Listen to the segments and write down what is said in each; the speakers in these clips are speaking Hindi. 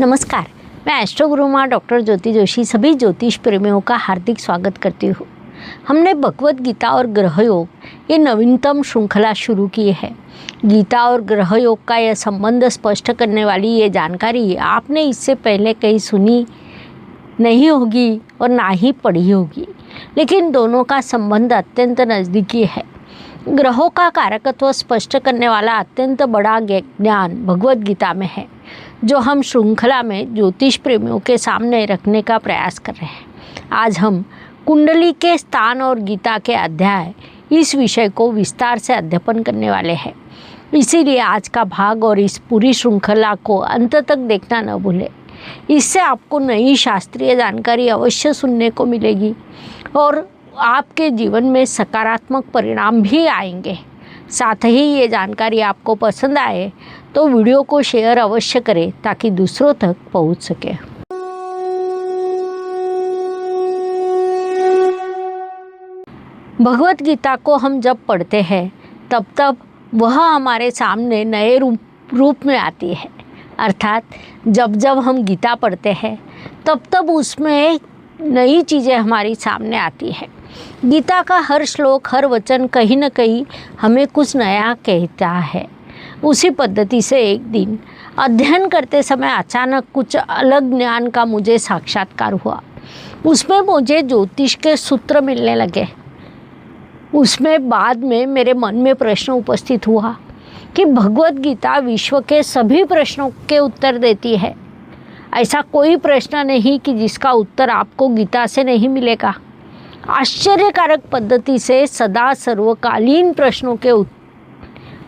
नमस्कार, मैं एस्ट्रो गुरु माँ डॉक्टर ज्योति जोशी सभी ज्योतिष प्रेमियों का हार्दिक स्वागत करती हूँ। हमने भगवत गीता और ग्रह योग ये नवीनतम श्रृंखला शुरू की है। गीता और ग्रह योग का यह संबंध स्पष्ट करने वाली ये जानकारी आपने इससे पहले कहीं सुनी नहीं होगी और ना ही पढ़ी होगी, लेकिन दोनों का संबंध अत्यंत नज़दीकी है। ग्रहों का कारकत्व स्पष्ट करने वाला अत्यंत बड़ा ज्ञान भगवत गीता में है, जो हम श्रृंखला में ज्योतिष प्रेमियों के सामने रखने का प्रयास कर रहे हैं। आज हम कुंडली के स्थान और गीता के अध्याय इस विषय को विस्तार से अध्ययन करने वाले हैं। इसीलिए आज का भाग और इस पूरी श्रृंखला को अंत तक देखना न भूलें। इससे आपको नई शास्त्रीय जानकारी अवश्य सुनने को मिलेगी और आपके जीवन में सकारात्मक परिणाम भी आएंगे। साथ ही ये जानकारी आपको पसंद आए तो वीडियो को शेयर अवश्य करें ताकि दूसरों तक पहुंच सके। भगवत गीता को हम जब पढ़ते हैं तब वह हमारे सामने नए रूप में आती है। अर्थात जब हम गीता पढ़ते हैं तब उसमें नई चीज़ें हमारी सामने आती है। गीता का हर श्लोक, हर वचन कहीं न कहीं हमें कुछ नया कहता है। उसी पद्धति से एक दिन अध्ययन करते समय अचानक कुछ अलग ज्ञान का मुझे साक्षात्कार हुआ। उसमें मुझे ज्योतिष के सूत्र मिलने लगे। उसमें बाद में मेरे मन में प्रश्न उपस्थित हुआ कि भगवत गीता विश्व के सभी प्रश्नों के उत्तर देती है। ऐसा कोई प्रश्न नहीं कि जिसका उत्तर आपको गीता से नहीं मिलेगा। आश्चर्यकारक पद्धति से सदा सर्वकालीन प्रश्नों के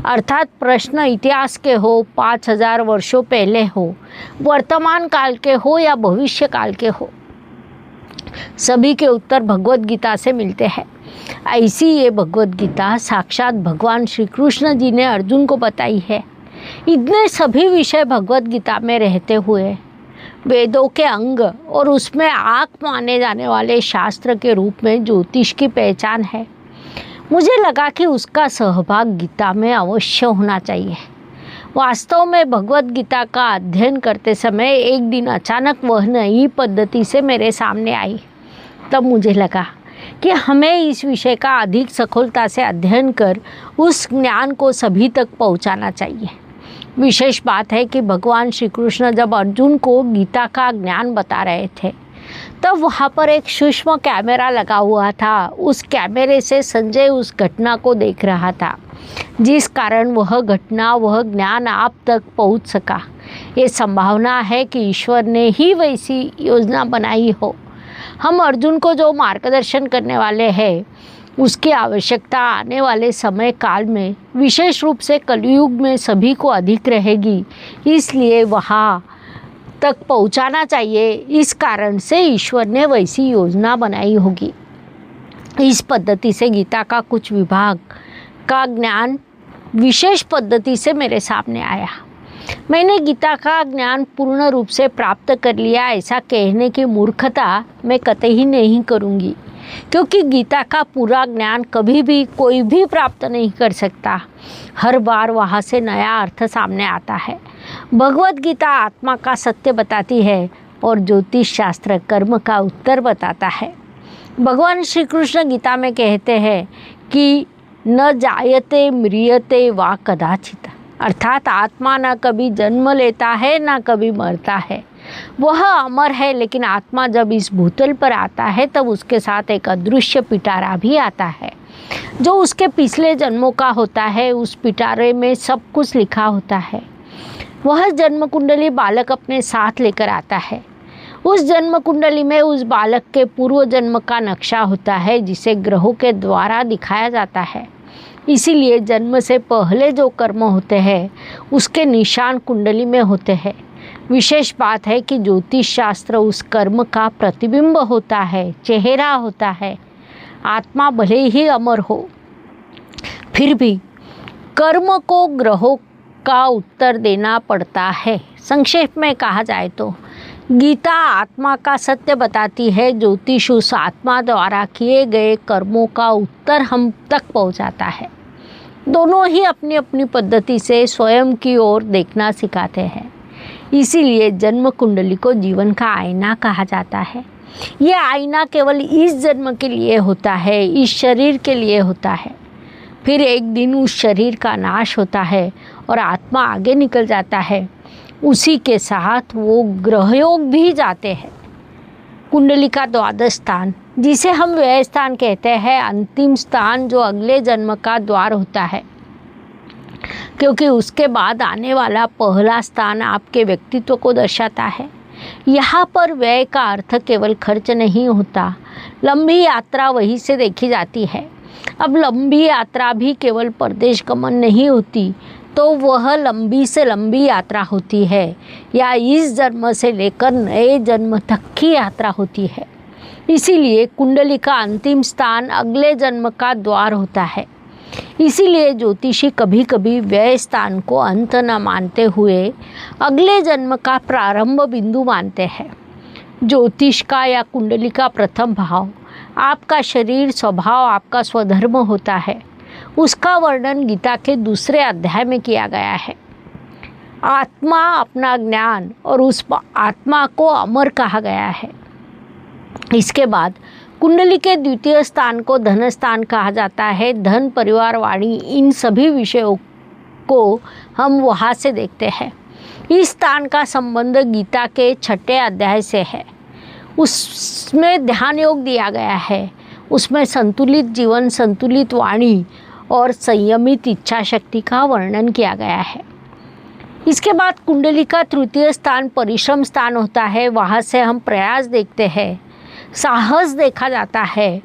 अर्थात प्रश्न इतिहास के हो, 5000 वर्षों पहले हो, वर्तमान काल के हो या भविष्य काल के हो, सभी के उत्तर भगवत गीता से मिलते हैं। ऐसी ये भगवत गीता साक्षात भगवान श्री कृष्ण जी ने अर्जुन को बताई है। इतने सभी विषय भगवत गीता में रहते हुए वेदों के अंग और उसमें आँख माने जाने वाले शास्त्र के रूप में ज्योतिष की पहचान है। मुझे लगा कि उसका सहभाग गीता में अवश्य होना चाहिए। वास्तव में भगवत गीता का अध्ययन करते समय एक दिन अचानक वह नई पद्धति से मेरे सामने आई। तब मुझे लगा कि हमें इस विषय का अधिक सखोलता से अध्ययन कर उस ज्ञान को सभी तक पहुंचाना चाहिए। विशेष बात है कि भगवान श्री कृष्ण जब अर्जुन को गीता का ज्ञान बता रहे थे तब वहाँ पर एक सूक्ष्म कैमरा लगा हुआ था। उस कैमरे से संजय उस घटना को देख रहा था, जिस कारण वह घटना, वह ज्ञान आप तक पहुँच सका। ये संभावना है कि ईश्वर ने ही वैसी योजना बनाई हो। हम अर्जुन को जो मार्गदर्शन करने वाले हैं उसकी आवश्यकता आने वाले समय काल में, विशेष रूप से कलयुग में सभी को अधिक रहेगी, इसलिए वहाँ तक पहुँचाना चाहिए। इस कारण से ईश्वर ने वैसी योजना बनाई होगी। इस पद्धति से गीता का कुछ विभाग का ज्ञान विशेष पद्धति से मेरे सामने आया। मैंने गीता का ज्ञान पूर्ण रूप से प्राप्त कर लिया ऐसा कहने की मूर्खता मैं कतई नहीं करूँगी, क्योंकि गीता का पूरा ज्ञान कभी भी कोई भी प्राप्त नहीं कर सकता। हर बार वहाँ से नया अर्थ सामने आता है। भगवत गीता आत्मा का सत्य बताती है और ज्योतिष शास्त्र कर्म का उत्तर बताता है। भगवान श्री कृष्ण गीता में कहते हैं कि न जायते म्रियते वा कदाचित, अर्थात आत्मा न कभी जन्म लेता है न कभी मरता है। वह अमर है, लेकिन आत्मा जब इस भूतल पर आता है तब उसके साथ एक अदृश्य पिटारा भी आता है, जो उसके पिछले जन्मों का होता है। उस पिटारे में सब कुछ लिखा होता है। वह जन्म कुंडली बालक अपने साथ लेकर आता है। उस जन्म कुंडली में उस बालक के पूर्व जन्म का नक्शा होता है, जिसे ग्रहों के द्वारा दिखाया जाता है। इसीलिए जन्म से पहले जो कर्म होते हैं उसके निशान कुंडली में होते हैं। विशेष बात है कि ज्योतिष शास्त्र उस कर्म का प्रतिबिंब होता है, चेहरा होता है। आत्मा भले ही अमर हो, फिर भी कर्म को ग्रहों का उत्तर देना पड़ता है। संक्षेप में कहा जाए तो गीता आत्मा का सत्य बताती है, ज्योतिष उस आत्मा द्वारा किए गए कर्मों का उत्तर हम तक पहुंचाता है। दोनों ही अपनी अपनी पद्धति से स्वयं की ओर देखना सिखाते हैं। इसीलिए जन्म कुंडली को जीवन का आईना कहा जाता है। ये आईना केवल इस जन्म के लिए होता है, इस शरीर के लिए होता है। फिर एक दिन उस शरीर का नाश होता है और आत्मा आगे निकल जाता है। उसी के साथ वो ग्रहयोग भी जाते हैं। कुंडली का द्वादश स्थान, जिसे हम व्यय स्थान कहते हैं, अंतिम स्थान जो अगले जन्म का द्वार होता है, क्योंकि उसके बाद आने वाला पहला स्थान आपके व्यक्तित्व को दर्शाता है। यहाँ पर व्यय का अर्थ केवल खर्च नहीं होता, लंबी यात्रा वहीं से देखी जाती है। अब लंबी यात्रा भी केवल परदेश गमन नहीं होती, तो वह लंबी से लंबी यात्रा होती है, या इस जन्म से लेकर नए जन्म तक की यात्रा होती है। इसीलिए कुंडली का अंतिम स्थान अगले जन्म का द्वार होता है। इसीलिए ज्योतिषी कभी कभी व्यय स्थान को अंत न मानते हुए अगले जन्म का प्रारंभ बिंदु मानते हैं। ज्योतिष का या कुंडली का प्रथम भाव आपका शरीर, स्वभाव, आपका स्वधर्म होता है। उसका वर्णन गीता के दूसरे अध्याय में किया गया है। आत्मा, अपना ज्ञान और उस आत्मा को अमर कहा गया है। इसके बाद कुंडली के द्वितीय स्थान को धन स्थान कहा जाता है। धन, परिवार, वाणी, इन सभी विषयों को हम वहाँ से देखते हैं। इस स्थान का संबंध गीता के 6 अध्याय से है। उसमें ध्यान योग दिया गया है। उसमें संतुलित जीवन, संतुलित वाणी और संयमित इच्छा शक्ति का वर्णन किया गया है। इसके बाद कुंडली का तृतीय स्थान परिश्रम स्थान होता है। वहाँ से हम प्रयास देखते हैं, साहस देखा जाता है,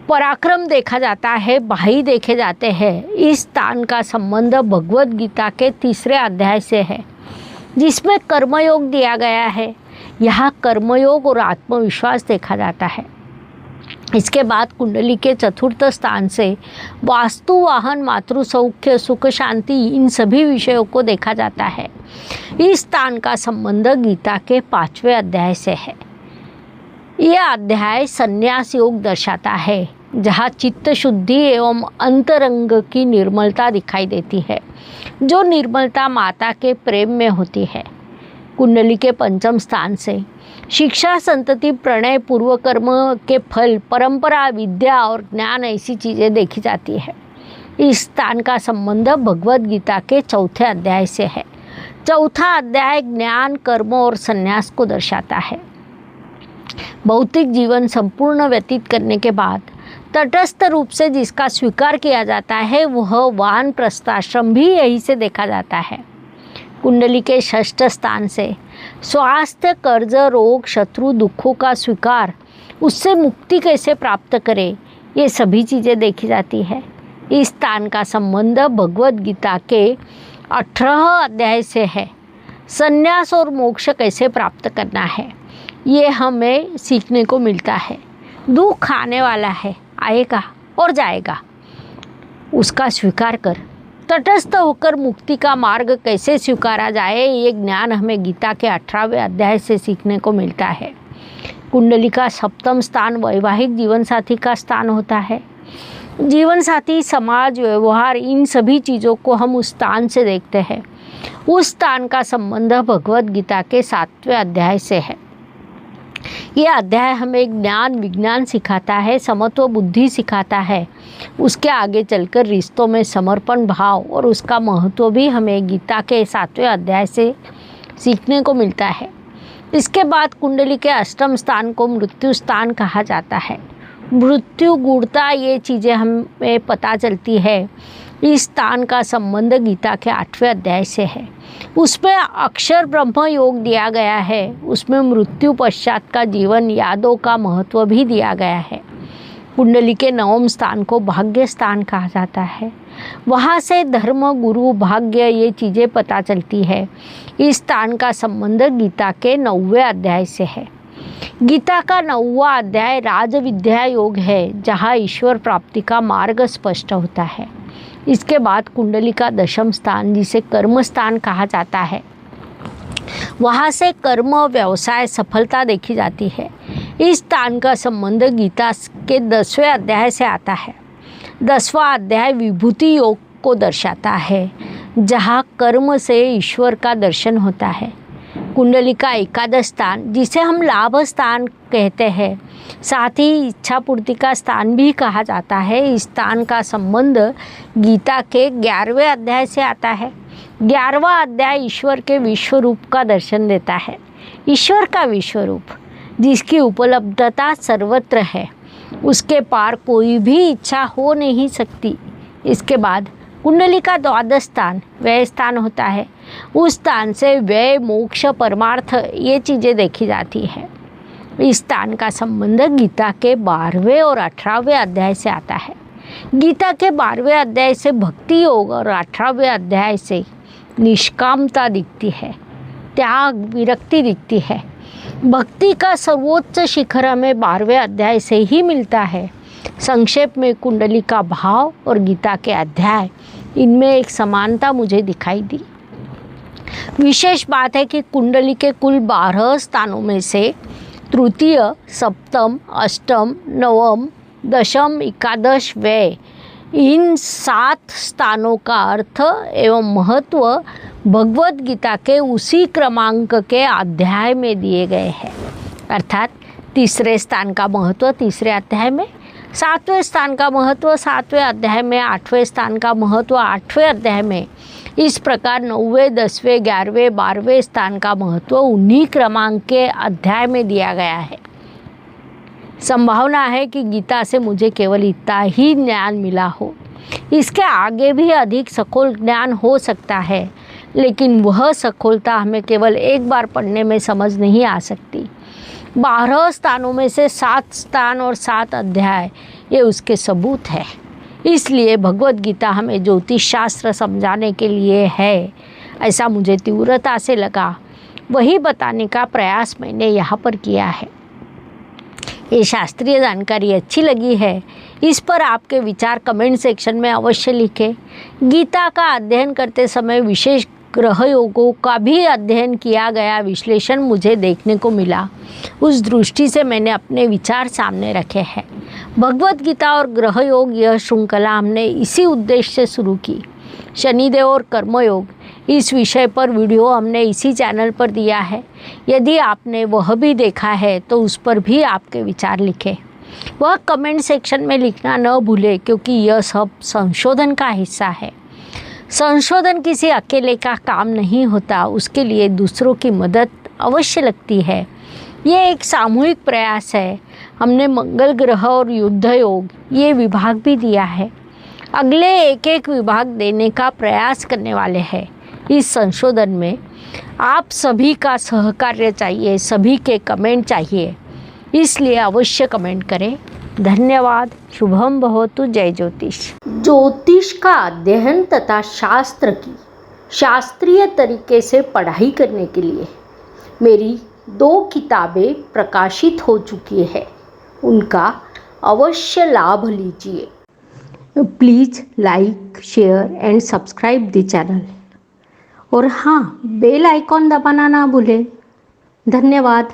पराक्रम देखा जाता है, भाई देखे जाते हैं। इस स्थान का संबंध भगवद गीता के 3 अध्याय से है, जिसमें कर्मयोग दिया गया है। यहाँ कर्मयोग और आत्मविश्वास देखा जाता है। इसके बाद कुंडली के चतुर्थ स्थान से वास्तु, वाहन, मातृ सौख्य, सुख, शांति, इन सभी विषयों को देखा जाता है। इस स्थान का संबंध गीता के 5वें अध्याय से है। यह अध्याय संन्यास योग दर्शाता है, जहाँ चित्त शुद्धि एवं अंतरंग की निर्मलता दिखाई देती है, जो निर्मलता माता के प्रेम में होती है। कुंडली के 5म स्थान से शिक्षा, संतति, प्रणय, पूर्व कर्म के फल, परंपरा, विद्या और ज्ञान, ऐसी चीज़ें देखी जाती है। इस स्थान का संबंध भगवद गीता के 4थे अध्याय से है। 4था अध्याय ज्ञान, कर्म और संन्यास को दर्शाता है। भौतिक जीवन संपूर्ण व्यतीत करने के बाद तटस्थ रूप से जिसका स्वीकार किया जाता है, वह वानप्रस्थाश्रम भी यहीं से देखा जाता है। कुंडली के 6ठ स्थान से स्वास्थ्य, कर्ज, रोग, शत्रु, दुखों का स्वीकार, उससे मुक्ति कैसे प्राप्त करें, ये सभी चीज़ें देखी जाती है। इस स्थान का संबंध भगवद गीता के 18 अध्याय से है। संन्यास और मोक्ष कैसे प्राप्त करना है, ये हमें सीखने को मिलता है। दुख आने वाला है, आएगा और जाएगा, उसका स्वीकार कर तटस्थ होकर मुक्ति का मार्ग कैसे स्वीकारा जाए, ये ज्ञान हमें गीता के 18वें अध्याय से सीखने को मिलता है। कुंडली का 7म स्थान वैवाहिक जीवन साथी का स्थान होता है। जीवन साथी, समाज, व्यवहार, इन सभी चीज़ों को हम उस स्थान से देखते हैं। उस स्थान का संबंध भगवद गीता के 7वें अध्याय से है। यह अध्याय हमें ज्ञान, विज्ञान सिखाता है, समत्व बुद्धि सिखाता है। उसके आगे चलकर रिश्तों में समर्पण भाव और उसका महत्व भी हमें गीता के 7वें अध्याय से सीखने को मिलता है। इसके बाद कुंडली के 8म स्थान को मृत्यु स्थान कहा जाता है। मृत्यु, गूढ़ता, ये चीज़ें हमें पता चलती है। इस स्थान का संबंध गीता के 8वें अध्याय से है। उसमें अक्षर ब्रह्म योग दिया गया है। उसमें मृत्यु पश्चात का जीवन, यादों का महत्व भी दिया गया है। कुंडली के 9म स्थान को भाग्य स्थान कहा जाता है। वहाँ से धर्म, गुरु, भाग्य, ये चीज़ें पता चलती है। इस स्थान का संबंध गीता के 9वें अध्याय से है। गीता का 9वां अध्याय राजविद्या योग है, जहाँ ईश्वर प्राप्ति का मार्ग स्पष्ट होता है। इसके बाद कुंडली का 10म स्थान, जिसे कर्म स्थान कहा जाता है, वहाँ से कर्म, व्यवसाय, सफलता देखी जाती है। इस स्थान का संबंध गीता के 10वें अध्याय से आता है। 10वां अध्याय विभूति योग को दर्शाता है, जहाँ कर्म से ईश्वर का दर्शन होता है। कुंडली का एकादश स्थान, जिसे हम लाभ स्थान कहते हैं, साथ ही इच्छा पूर्ति का स्थान भी कहा जाता है, इस स्थान का संबंध गीता के 11वें अध्याय से आता है। 11वां अध्याय ईश्वर के विश्व रूप का दर्शन देता है। ईश्वर का विश्व रूप, जिसकी उपलब्धता सर्वत्र है, उसके पार कोई भी इच्छा हो नहीं सकती। इसके बाद कुंडली का द्वादश स्थान व्यय स्थान होता है। उस स्थान से व्यय, मोक्ष, परमार्थ ये चीज़ें देखी जाती है। इस स्थान का संबंध गीता के 12वें और 18वें अध्याय से आता है। गीता के 12वें अध्याय से भक्ति योग और 18वें अध्याय से निष्कामता दिखती है, त्याग, विरक्ति दिखती है। भक्ति का सर्वोच्च शिखर हमें 12वें अध्याय से ही मिलता है। संक्षेप में कुंडली का भाव और गीता के अध्याय, इनमें एक समानता मुझे दिखाई दी। विशेष बात है कि कुंडली के कुल 12 स्थानों में से तृतीय, सप्तम, अष्टम, नवम, दशम, एकादश, व्यय, इन 7 स्थानों का अर्थ एवं महत्व भगवद गीता के उसी क्रमांक के अध्याय में दिए गए हैं। अर्थात तीसरे स्थान का महत्व तीसरे अध्याय में, 7वें स्थान का महत्व 7वें अध्याय में, 8वें स्थान का महत्व 8वें अध्याय में। इस प्रकार 9वें, 10वें, 11वें, 12वें स्थान का महत्व उन्हीं क्रमांक के अध्याय में दिया गया है। संभावना है कि गीता से मुझे केवल इतना ही ज्ञान मिला हो, इसके आगे भी अधिक सखोल ज्ञान हो सकता है, लेकिन वह सखोलता हमें केवल एक बार पढ़ने में समझ नहीं आ सकती। 12 स्थानों में से 7 स्थान और 7 अध्याय, ये उसके सबूत है। इसलिए भगवद गीता हमें ज्योतिष शास्त्र समझाने के लिए है, ऐसा मुझे तीव्रता से लगा। वही बताने का प्रयास मैंने यहाँ पर किया है। ये शास्त्रीय जानकारी अच्छी लगी है, इस पर आपके विचार कमेंट सेक्शन में अवश्य लिखें। गीता का अध्ययन करते समय विशेष ग्रह योगों का भी अध्ययन किया गया विश्लेषण मुझे देखने को मिला। उस दृष्टि से मैंने अपने विचार सामने रखे हैं। भगवद गीता और ग्रह योग, यह श्रृंखला हमने इसी उद्देश्य से शुरू की। शनिदेव और कर्मयोग, इस विषय पर वीडियो हमने इसी चैनल पर दिया है। यदि आपने वह भी देखा है तो उस पर भी आपके विचार लिखें। वह कमेंट सेक्शन में लिखना न भूलें, क्योंकि यह सब संशोधन का हिस्सा है। संशोधन किसी अकेले का काम नहीं होता, उसके लिए दूसरों की मदद अवश्य लगती है। ये एक सामूहिक प्रयास है। हमने मंगल ग्रह और युद्ध योग ये विभाग भी दिया है। अगले एक एक विभाग देने का प्रयास करने वाले हैं। इस संशोधन में आप सभी का सहकार्य चाहिए, सभी के कमेंट चाहिए, इसलिए अवश्य कमेंट करें। धन्यवाद। शुभम भवतु। जय ज्योतिष। ज्योतिष का अध्ययन तथा शास्त्र की शास्त्रीय तरीके से पढ़ाई करने के लिए मेरी 2 किताबें प्रकाशित हो चुकी है, उनका अवश्य लाभ लीजिए। Please like, share and subscribe the channel, और हाँ, बेल आइकॉन दबाना ना भूलें। धन्यवाद।